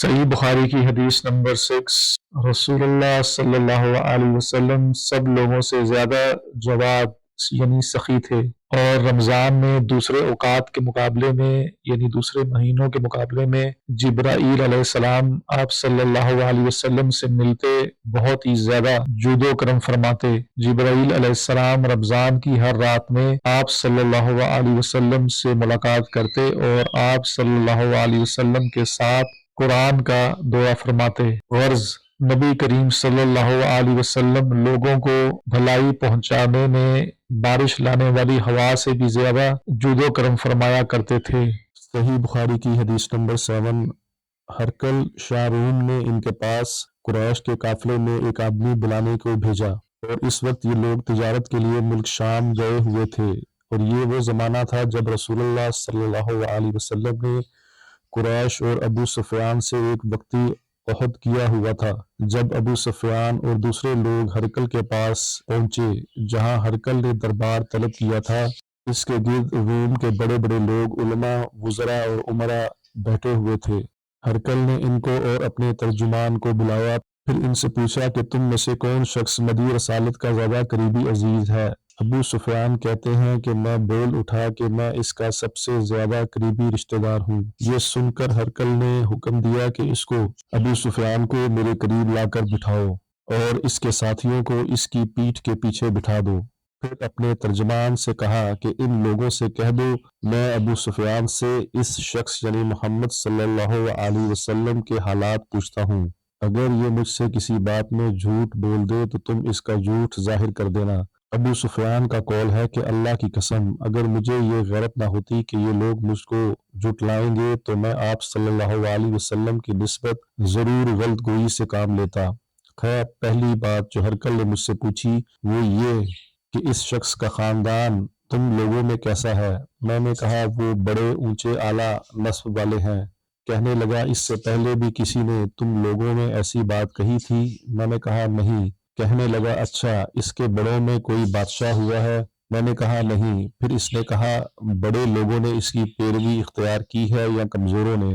صحیح بخاری کی حدیث نمبر 6۔ رسول اللہ صلی اللہ علیہ وسلم سب لوگوں سے زیادہ جواد یعنی سخی تھے، اور رمضان میں دوسرے اوقات کے مقابلے میں یعنی دوسرے مہینوں کے مقابلے میں جبرائیل علیہ السلام آپ صلی اللہ علیہ وسلم سے ملتے بہت ہی زیادہ جود و کرم فرماتے۔ جبرائیل علیہ السلام رمضان کی ہر رات میں آپ صلی اللہ علیہ وسلم سے ملاقات کرتے اور آپ صلی اللہ علیہ وسلم کے ساتھ قرآن کا دعا فرماتے۔ غرض نبی کریم صلی اللہ علیہ وسلم لوگوں کو بھلائی پہنچانے میں بارش لانے والی ہوا سے بھی زیادہ جود و کرم فرمایا کرتے تھے۔ صحیح بخاری کی حدیث نمبر 7۔ ہرقل شاہ روم نے ان کے پاس قریش کے قافلے میں ایک آدمی بلانے کو بھیجا، اور اس وقت یہ لوگ تجارت کے لیے ملک شام گئے ہوئے تھے، اور یہ وہ زمانہ تھا جب رسول اللہ صلی اللہ علیہ وسلم نے قریش اور ابو سفیان سے ایک وقتی عہد کیا ہوا تھا۔ جب ابو سفیان اور دوسرے لوگ ہرقل کے پاس پہنچے جہاں ہرقل نے دربار طلب کیا تھا، اس کے گرد روم کے بڑے بڑے لوگ، علماء، وزراء اور امراء بیٹھے ہوئے تھے۔ ہرقل نے ان کو اور اپنے ترجمان کو بلایا، پھر ان سے پوچھا کہ تم میں سے کون شخص مدعی رسالت کا زیادہ قریبی عزیز ہے؟ ابو سفیان کہتے ہیں کہ میں بول اٹھا کہ میں اس کا سب سے زیادہ قریبی رشتہ دار ہوں۔ یہ سن کر ہرقل نے حکم دیا کہ اس کو ابو سفیان کو میرے قریب لا کر بٹھاؤ، اور اس کے ساتھیوں کو اس کی پیٹھ کے پیچھے بٹھا دو۔ پھر اپنے ترجمان سے کہا کہ ان لوگوں سے کہہ دو میں ابو سفیان سے اس شخص یعنی محمد صلی اللہ علیہ وسلم کے حالات پوچھتا ہوں۔ اگر یہ مجھ سے کسی بات میں جھوٹ بول دے تو تم اس کا جھوٹ ظاہر کر دینا۔ ابو سفیان کا قول ہے کہ اللہ کی قسم، اگر مجھے یہ غیرت نہ ہوتی کہ یہ لوگ مجھ کو جھٹلائیں گے تو میں آپ صلی اللہ علیہ وسلم کی نسبت ضرور غلط گوئی سے کام لیتا۔ خیر، پہلی بات جو ہرقل نے مجھ سے پوچھی وہ یہ کہ اس شخص کا خاندان تم لوگوں میں کیسا ہے؟ میں نے کہا وہ بڑے اونچے اعلیٰ نسب والے ہیں۔ کہنے لگا اس سے پہلے بھی کسی نے تم لوگوں میں ایسی بات کہی تھی؟ میں نے کہا نہیں۔ کہنے لگا اچھا، اس کے بڑوں میں کوئی بادشاہ ہوا ہے؟ میں نے کہا نہیں۔ پھر اس نے کہا بڑے لوگوں نے اس کی پیروی اختیار کی ہے یا کمزوروں نے؟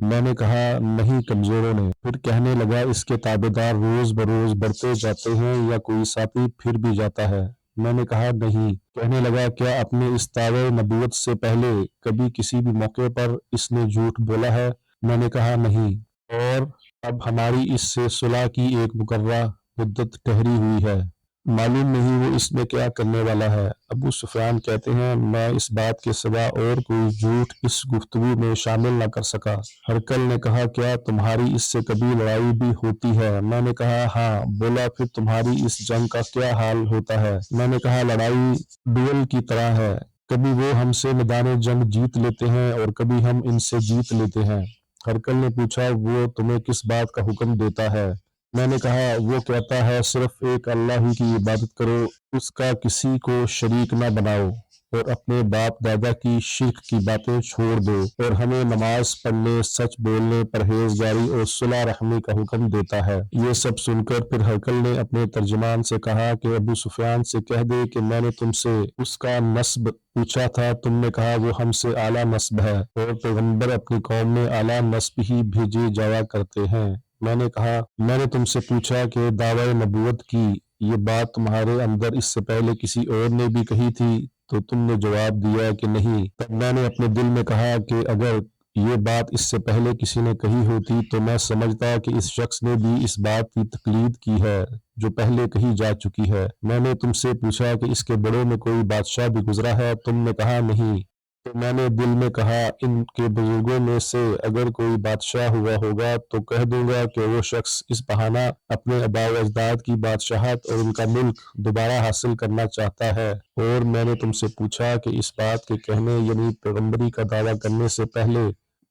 میں نے کہا نہیں، کمزوروں نے۔ پھر کہنے لگا اس کے تابعدار روز بروز بڑھتے جاتے ہیں یا کوئی ساتھی پھر بھی جاتا ہے؟ میں نے کہا نہیں۔ کہنے لگا کیا اپنے اس دعوے نبوت سے پہلے کبھی کسی بھی موقع پر اس نے جھوٹ بولا ہے؟ میں نے کہا نہیں۔ اور اب ہماری اس سے صلح کی ایک مقررہ مدت ٹھہری ہوئی ہے، معلوم نہیں وہ اس میں کیا کرنے والا ہے۔ ابو سفیان کہتے ہیں میں اس بات کے سوا اور کوئی جھوٹ اس گفتگو میں شامل نہ کر سکا۔ ہرقل نے کہا کیا تمہاری اس سے کبھی لڑائی بھی ہوتی ہے؟ میں نے کہا ہاں۔ بولا پھر تمہاری اس جنگ کا کیا حال ہوتا ہے؟ میں نے کہا لڑائی ڈویل کی طرح ہے، کبھی وہ ہم سے میدان جنگ جیت لیتے ہیں اور کبھی ہم ان سے جیت لیتے ہیں۔ ہرقل نے پوچھا وہ تمہیں کس بات کا حکم دیتا ہے؟ میں نے کہا وہ کہتا ہے صرف ایک اللہ ہی کی عبادت کرو، اس کا کسی کو شریک نہ بناؤ، اور اپنے باپ دادا کی شرک کی باتیں چھوڑ دو، اور ہمیں نماز پڑھنے، سچ بولنے، پرہیزگاری اور صلح رحمی کا حکم دیتا ہے۔ یہ سب سن کر پھر ہرقل نے اپنے ترجمان سے کہا کہ ابو سفیان سے کہہ دے کہ میں نے تم سے اس کا نسب پوچھا تھا، تم نے کہا وہ ہم سے اعلیٰ نسب ہے، اور پیغمبر اپنی قوم میں اعلیٰ نسب ہی بھیجے جایا کرتے ہیں۔ میں نے کہا میں نے تم سے پوچھا کہ دعوی نبوت کی یہ بات تمہارے اندر اس سے پہلے کسی اور نے بھی کہی تھی؟ تو تم نے جواب دیا کہ نہیں۔ تب میں نے اپنے دل میں کہا کہ اگر یہ بات اس سے پہلے کسی نے کہی ہوتی تو میں سمجھتا کہ اس شخص نے بھی اس بات کی تقلید کی ہے جو پہلے کہی جا چکی ہے۔ میں نے تم سے پوچھا کہ اس کے بڑوں میں کوئی بادشاہ بھی گزرا ہے؟ تم نے کہا نہیں۔ تو میں نے دل میں کہا ان کے بزرگوں میں سے اگر کوئی بادشاہ ہوا ہوگا تو کہہ دوں گا کہ وہ شخص اس بہانہ اپنے آباء و اجداد کی بادشاہت اور ان کا ملک دوبارہ حاصل کرنا چاہتا ہے۔ اور میں نے تم سے پوچھا کہ اس بات کے کہنے یعنی پیغمبری کا دعویٰ کرنے سے پہلے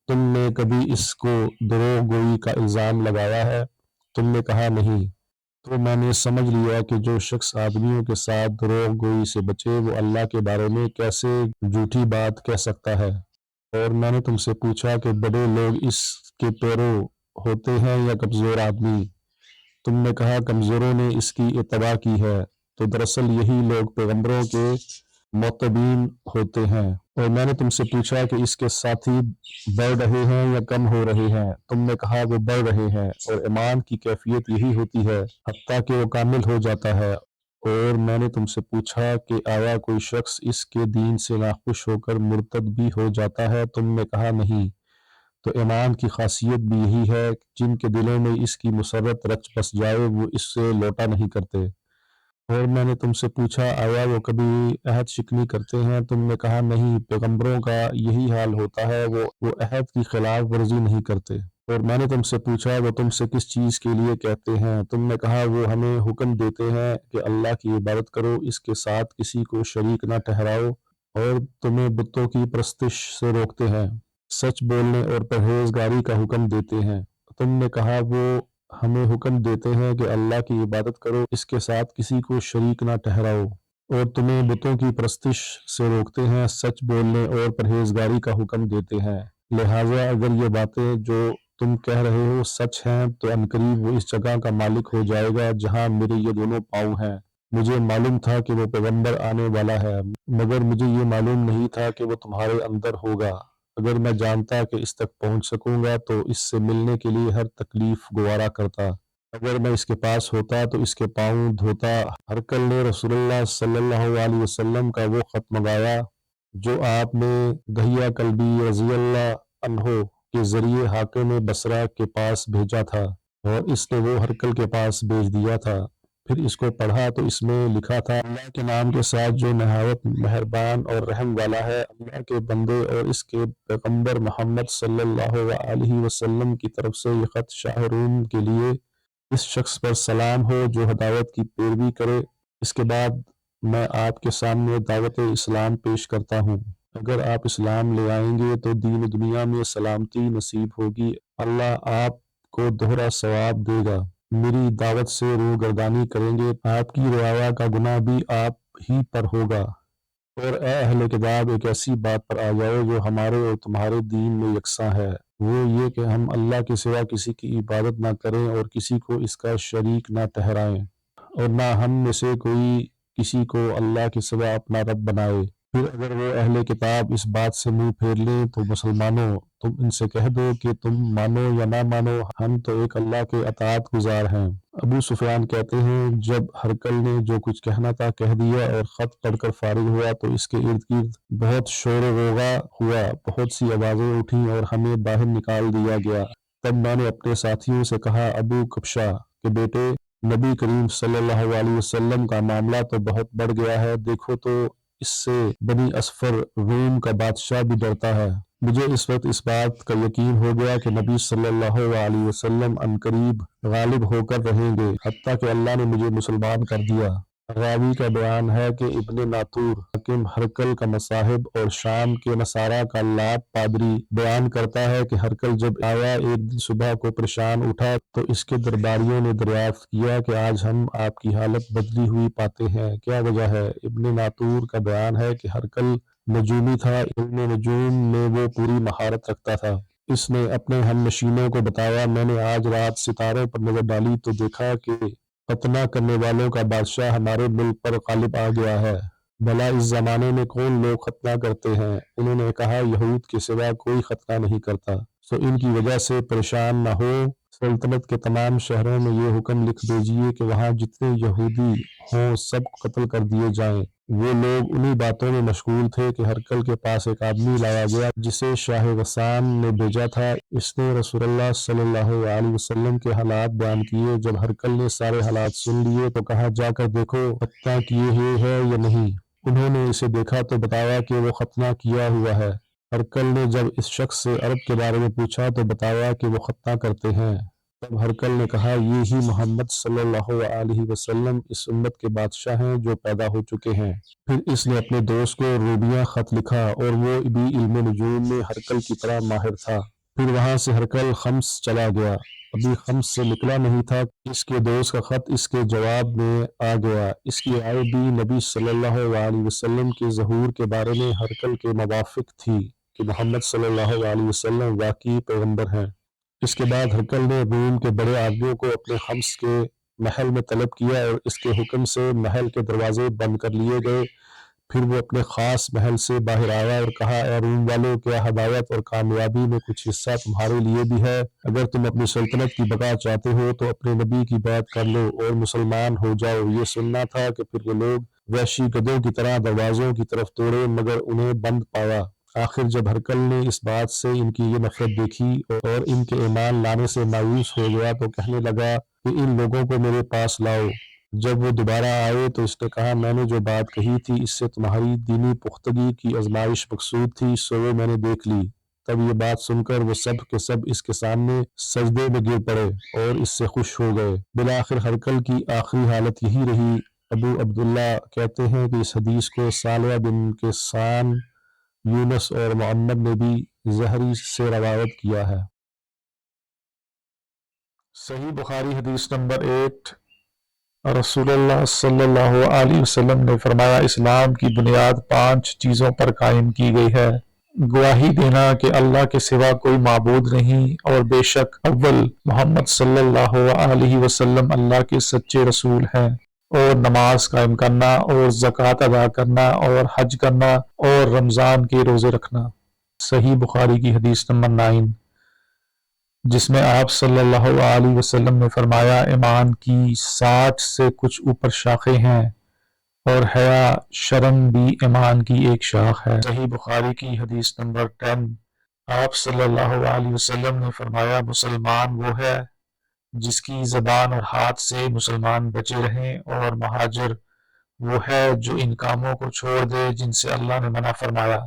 تم نے کبھی اس کو دروغ گوئی کا الزام لگایا ہے؟ تم نے کہا نہیں۔ تو میں نے سمجھ لیا کہ جو شخص آدمیوں کے ساتھ دروغ گوئی سے بچے وہ اللہ کے بارے میں کیسے جھوٹی بات کہہ سکتا ہے۔ اور میں نے تم سے پوچھا کہ بڑے لوگ اس کے پیرو ہوتے ہیں یا کمزور آدمی؟ تم نے کہا کمزوروں نے اس کی اتباع کی ہے۔ تو دراصل یہی لوگ پیغمبروں کے متبعین ہوتے ہیں۔ اور میں نے تم سے پوچھا کہ اس کے ساتھی بڑھ رہے ہیں یا کم ہو رہے ہیں، تم نے کہا وہ بڑھ رہے ہیں، اور ایمان کی کیفیت یہی ہوتی ہے حتیٰ کہ وہ کامل ہو جاتا ہے۔ اور میں نے تم سے پوچھا کہ آیا کوئی شخص اس کے دین سے ناخوش ہو کر مرتد بھی ہو جاتا ہے، تم نے کہا نہیں۔ تو ایمان کی خاصیت بھی یہی ہے کہ جن کے دلوں میں اس کی مسرت رچ بس جائے وہ اس سے لوٹا نہیں کرتے۔ اور میں نے تم سے پوچھا آیا وہ کبھی عہد شکنی کرتے ہیں، تم نے کہا نہیں، پیغمبروں کا یہی حال ہوتا ہے، وہ عہد کی خلاف ورزی نہیں کرتے۔ اور میں نے تم سے پوچھا وہ تم سے کس چیز کے لیے کہتے ہیں، تم نے کہا وہ ہمیں حکم دیتے ہیں کہ اللہ کی عبادت کرو، اس کے ساتھ کسی کو شریک نہ ٹھہراؤ، اور تمہیں بتوں کی پرستش سے روکتے ہیں، سچ بولنے اور پرہیزگاری کا حکم دیتے ہیں۔ تم نے کہا وہ ہمیں حکم دیتے ہیں کہ اللہ کی عبادت کرو، اس کے ساتھ کسی کو شریک نہ ٹھہراؤ، اور تمہیں بتوں کی پرستش سے روکتے ہیں، سچ بولنے اور پرہیزگاری کا حکم دیتے ہیں۔ لہٰذا اگر یہ باتیں جو تم کہہ رہے ہو سچ ہیں تو عنقریب وہ اس جگہ کا مالک ہو جائے گا جہاں میرے یہ دونوں پاؤں ہیں۔ مجھے معلوم تھا کہ وہ پیغمبر آنے والا ہے، مگر مجھے یہ معلوم نہیں تھا کہ وہ تمہارے اندر ہوگا۔ اگر میں جانتا کہ اس تک پہنچ سکوں گا تو اس سے ملنے کے لیے ہر تکلیف گوارا کرتا۔ اگر میں اس کے پاس ہوتا تو اس کے پاؤں دھوتا۔ ہرقل نے رسول اللہ صلی اللہ علیہ وسلم کا وہ خط منگایا جو آپ نے دہیہ کلبی رضی اللہ عنہ کے ذریعے حاکم بصرہ کے پاس بھیجا تھا، اور اس نے وہ ہرقل کے پاس بھیج دیا تھا۔ پھر اس کو پڑھا تو اس میں لکھا تھا، اللہ کے نام کے ساتھ جو نہایت مہربان اور رحم والا ہے۔ اللہ کے بندے اور اس کے پیغمبر محمد صلی اللہ علیہ وسلم کی طرف سے یہ خط شاہ روم کے لیے اس شخص پر سلام ہو جو ہدایت کی پیروی کرے۔ اس کے بعد میں آپ کے سامنے دعوت اسلام پیش کرتا ہوں۔ اگر آپ اسلام لے آئیں گے تو دین و دنیا میں سلامتی نصیب ہوگی، اللہ آپ کو دوہرا ثواب دے گا۔ میری دعوت سے روگردانی کریں گے، آپ کی رعایا کا گناہ بھی آپ ہی پر ہوگا۔ اور اے اہل کتاب، ایک ایسی بات پر آ جاؤ جو ہمارے اور تمہارے دین میں یکساں ہے، وہ یہ کہ ہم اللہ کے سوا کسی کی عبادت نہ کریں اور کسی کو اس کا شریک نہ ٹھہرائیں، اور نہ ہم میں سے کوئی کسی کو اللہ کے سوا اپنا رب بنائے۔ پھر اگر وہ اہل کتاب اس بات سے منہ پھیر لیں تو مسلمانوں، تم ان سے کہہ دو کہ تم مانو یا نہ مانو، ہم تو ایک اللہ کے اطاعت گزار ہیں۔ ابو سفیان کہتے ہیں جب ہرقل نے جو کچھ کہنا تھا کہہ دیا اور خط پڑھ کر فارغ ہوا تو اس کے ارد گرد بہت شور و غوغا ہوا، بہت سی آوازیں اٹھیں اور ہمیں باہر نکال دیا گیا۔ تب میں نے اپنے ساتھیوں سے کہا، ابو کبشہ کے بیٹے، نبی کریم صلی اللہ علیہ وسلم کا معاملہ تو بہت بڑھ گیا ہے، دیکھو تو اس سے بنی اصفر روم کا بادشاہ بھی ڈرتا ہے۔ مجھے اس وقت اس بات کا یقین ہو گیا کہ نبی صلی اللہ علیہ وسلم عنقریب غالب ہو کر رہیں گے، حتیٰ کہ اللہ نے مجھے مسلمان کر دیا۔ راوی کا بیان ہے کہ ابن ناطور حاکم ہرقل کا مصاحب اور شام کے نصارہ کا لات پادری بیان کرتا ہے کہ ہرقل جب آیا ایک دن صبح کو پریشان اٹھا تو اس کے درباریوں نے دریافت کیا کہ آج ہم آپ کی حالت بدلی ہوئی پاتے ہیں، کیا وجہ ہے؟ ابن ناطور کا بیان ہے کہ ہرقل نجومی تھا، علم نجوم میں وہ پوری مہارت رکھتا تھا۔ اس نے اپنے ہم نشینوں کو بتایا، میں نے آج رات ستاروں پر نظر ڈالی تو دیکھا کہ ختنہ کرنے والوں کا بادشاہ ہمارے ملک پر غالب آ گیا ہے۔ بھلا اس زمانے میں کون لوگ ختنہ کرتے ہیں؟ انہوں نے کہا، یہود کے سوا کوئی ختنہ نہیں کرتا، سو ان کی وجہ سے پریشان نہ ہو۔ سلطنت کے تمام شہروں میں یہ حکم لکھ دیجیے کہ وہاں جتنے یہودی ہوں سب قتل کر دیے جائیں۔ وہ لوگ انہی باتوں میں مشغول تھے کہ ہرقل کے پاس ایک آدمی لایا گیا جسے شاہ غسان نے بھیجا تھا۔ اس نے رسول اللہ صلی اللہ علیہ وسلم کے حالات بیان کیے۔ جب ہرقل نے سارے حالات سن لیے تو کہا، جا کر دیکھو ختنہ کیے ہوئے ہے یا نہیں۔ انہوں نے اسے دیکھا تو بتایا کہ وہ ختنہ کیا ہوا ہے۔ ہرقل نے جب اس شخص سے عرب کے بارے میں پوچھا تو بتایا کہ وہ ختنہ کرتے ہیں۔ تب ہرقل نے کہا، یہ ہی محمد صلی اللہ علیہ وسلم اس امت کے بادشاہ ہیں جو پیدا ہو چکے ہیں۔ پھر اس نے اپنے دوست کو رومیہ خط لکھا، اور وہ بھی علم نجوم میں ہرقل کی طرح ماہر تھا۔ پھر وہاں سے ہرقل خمس چلا گیا، ابھی خمس سے نکلا نہیں تھا، اس کے دوست کا خط اس کے جواب میں آ گیا۔ اس کی رائے بھی نبی صلی اللہ علیہ وسلم کے ظہور کے بارے میں ہرقل کے موافق تھی کہ محمد صلی اللہ علیہ وسلم واقعی پیغمبر ہیں۔ اس کے بعد ہرقل نے روم کے بڑے آدمیوں کو اپنے خمس کے محل میں طلب کیا اور اس کے حکم سے محل کے دروازے بند کر لیے گئے۔ پھر وہ اپنے خاص محل سے باہر آیا اور کہا اے روم والو، کیا ہدایت اور کامیابی میں کچھ حصہ تمہارے لیے بھی ہے؟ اگر تم اپنی سلطنت کی بقا چاہتے ہو تو اپنے نبی کی بیعت کر لو اور مسلمان ہو جاؤ۔ یہ سننا تھا کہ پھر وہ لوگ وحشی گدھوں کی طرح دروازوں کی طرف دوڑے مگر انہیں بند پایا۔ آخر جب ہرقل نے اس بات سے ان کی یہ نفرت دیکھی اور ان کے ایمان لانے سے مایوس ہو گیا تو کہنے لگا کہ ان لوگوں کو میرے پاس لاؤ۔ جب وہ دوبارہ آئے تو اس نے کہا میں نے جو بات کہی تھی اس سے تمہاری دینی پختگی کی آزمائش مقصود تھی، سو وہ میں نے دیکھ لی۔ تب یہ بات سن کر وہ سب کے سب اس کے سامنے سجدے میں گر پڑے اور اس سے خوش ہو گئے۔ بالآخر ہرقل کی آخری حالت یہی رہی۔ ابو عبداللہ کہتے ہیں کہ اس حدیث کو صالح بن کیسان، یونس اور محمد نے بھی زہری سے روایت کیا ہے۔ صحیح بخاری حدیث نمبر 8۔ رسول اللہ صلی اللہ علیہ وسلم نے فرمایا اسلام کی بنیاد 5 چیزوں پر قائم کی گئی ہے: گواہی دینا کہ اللہ کے سوا کوئی معبود نہیں اور بے شک اول محمد صلی اللہ علیہ وسلم اللہ کے سچے رسول ہیں، اور نماز قائم کرنا اور زکوٰۃ ادا کرنا اور حج کرنا اور رمضان کے روزے رکھنا۔ صحیح بخاری کی حدیث نمبر 9، جس میں آپ صلی اللہ علیہ وسلم نے فرمایا ایمان کی 60 سے کچھ اوپر شاخیں ہیں اور حیا شرم بھی ایمان کی ایک شاخ ہے۔ صحیح بخاری کی حدیث نمبر 10، آپ صلی اللہ علیہ وسلم نے فرمایا مسلمان وہ ہے جس کی زبان اور ہاتھ سے مسلمان بچے رہیں، اور مہاجر وہ ہے جو ان کاموں کو چھوڑ دے جن سے اللہ نے منع فرمایا۔